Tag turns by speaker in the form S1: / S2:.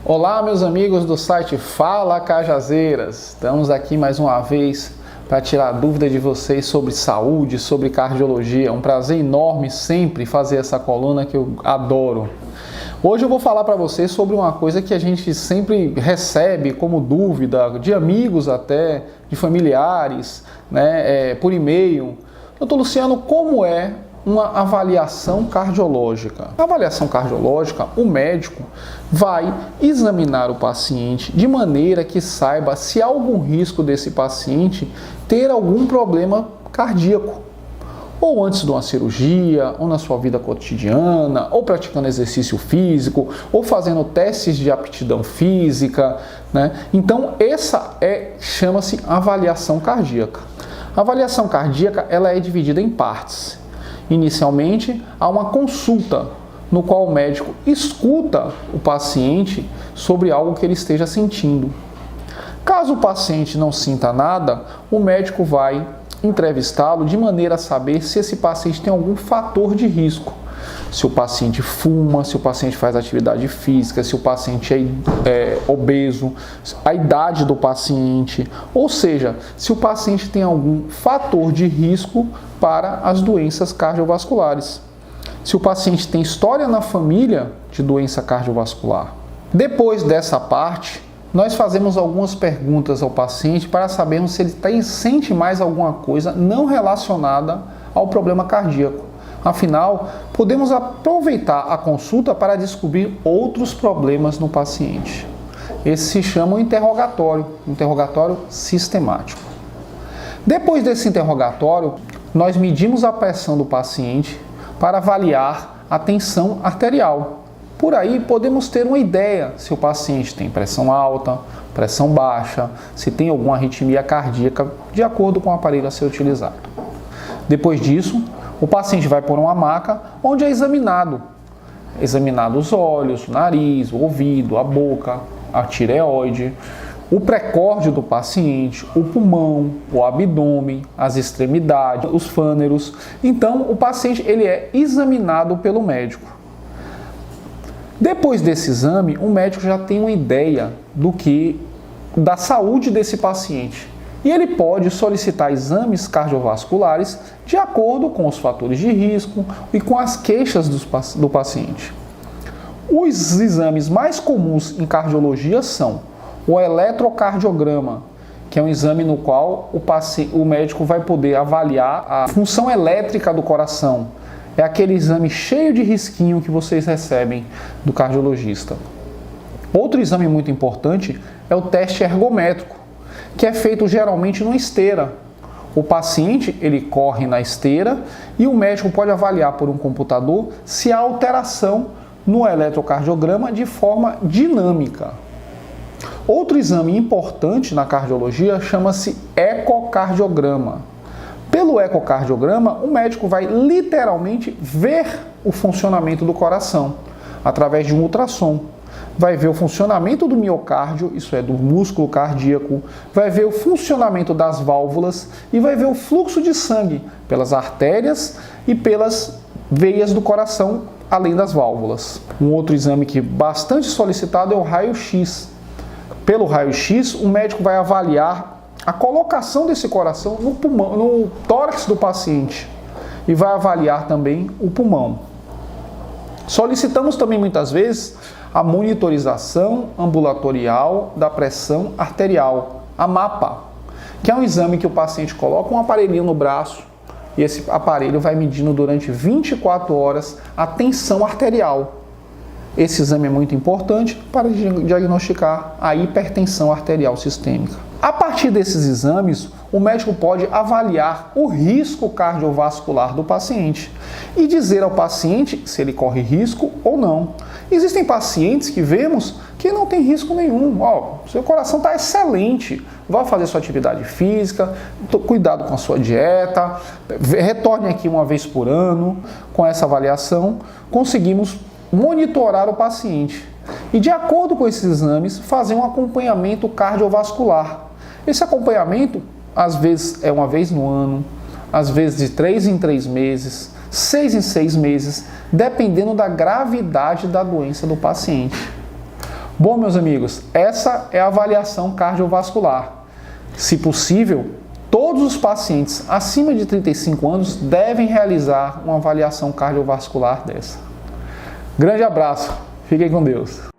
S1: Olá, meus amigos do site Fala Cajazeiras. Estamos aqui mais uma vez para tirar dúvida de vocês sobre saúde, sobre cardiologia. É um prazer enorme sempre fazer essa coluna que eu adoro. Hoje eu vou falar para vocês sobre uma coisa que a gente sempre recebe como dúvida, de amigos até, de familiares, por e-mail. Doutor Luciano, como é uma avaliação cardiológica? Na avaliação cardiológica, o médico vai examinar o paciente de maneira que saiba se há algum risco desse paciente ter algum problema cardíaco, ou antes de uma cirurgia, ou na sua vida cotidiana, ou praticando exercício físico, ou fazendo testes de aptidão física, Então, essa chama-se avaliação cardíaca. A avaliação cardíaca, ela é dividida em partes. Inicialmente, há uma consulta, no qual o médico escuta o paciente sobre algo que ele esteja sentindo. Caso o paciente não sinta nada, o médico vai entrevistá-lo de maneira a saber se esse paciente tem algum fator de risco. Se o paciente fuma, se o paciente faz atividade física, se o paciente é obeso, a idade do paciente, ou seja, se o paciente tem algum fator de risco para as doenças cardiovasculares. Se o paciente tem história na família de doença cardiovascular. Depois dessa parte, nós fazemos algumas perguntas ao paciente para sabermos se ele sente mais alguma coisa não relacionada ao problema cardíaco. Afinal, podemos aproveitar a consulta para descobrir outros problemas no paciente. Esse se chama interrogatório sistemático. Depois desse interrogatório, nós medimos a pressão do paciente para avaliar a tensão arterial. Por aí, podemos ter uma ideia se o paciente tem pressão alta, pressão baixa, se tem alguma arritmia cardíaca, de acordo com o aparelho a ser utilizado. Depois disso, o paciente vai por uma maca onde é examinado os olhos, o nariz, o ouvido, a boca, a tireoide, o precórdio do paciente, o pulmão, o abdômen, as extremidades, os fâneros. Então, o paciente ele é examinado pelo médico. Depois desse exame, o médico já tem uma ideia da saúde desse paciente. E ele pode solicitar exames cardiovasculares de acordo com os fatores de risco e com as queixas do paciente. Os exames mais comuns em cardiologia são o eletrocardiograma, que é um exame no qual o médico vai poder avaliar a função elétrica do coração. É aquele exame cheio de risquinho que vocês recebem do cardiologista. Outro exame muito importante é o teste ergométrico, que é feito geralmente numa esteira. O paciente ele corre na esteira e o médico pode avaliar por um computador se há alteração no eletrocardiograma de forma dinâmica. Outro exame importante na cardiologia chama-se ecocardiograma. Pelo ecocardiograma, o médico vai literalmente ver o funcionamento do coração através de um ultrassom. Vai ver o funcionamento do miocárdio, isso é, do músculo cardíaco, vai ver o funcionamento das válvulas e vai ver o fluxo de sangue pelas artérias e pelas veias do coração, além das válvulas. Um outro exame que é bastante solicitado é o raio-x. Pelo raio-x, o médico vai avaliar a colocação desse coração no pulmão, no tórax do paciente, e vai avaliar também o pulmão. Solicitamos também muitas vezes a monitorização ambulatorial da pressão arterial, a MAPA, que é um exame que o paciente coloca um aparelhinho no braço e esse aparelho vai medindo durante 24 horas a tensão arterial. Esse exame é muito importante para diagnosticar a hipertensão arterial sistêmica. A partir desses exames, o médico pode avaliar o risco cardiovascular do paciente e dizer ao paciente se ele corre risco ou não. Existem pacientes que vemos que não tem risco nenhum. Seu coração está excelente, vá fazer sua atividade física, cuidado com a sua dieta, retorne aqui uma vez por ano. Com essa avaliação, conseguimos monitorar o paciente e, de acordo com esses exames, fazer um acompanhamento cardiovascular. Esse acompanhamento, às vezes, é uma vez no ano, às vezes de 3 em 3 meses, 6 em 6 meses, dependendo da gravidade da doença do paciente. Bom, meus amigos, essa é a avaliação cardiovascular. Se possível, todos os pacientes acima de 35 anos devem realizar uma avaliação cardiovascular dessa. Grande abraço, fiquem com Deus.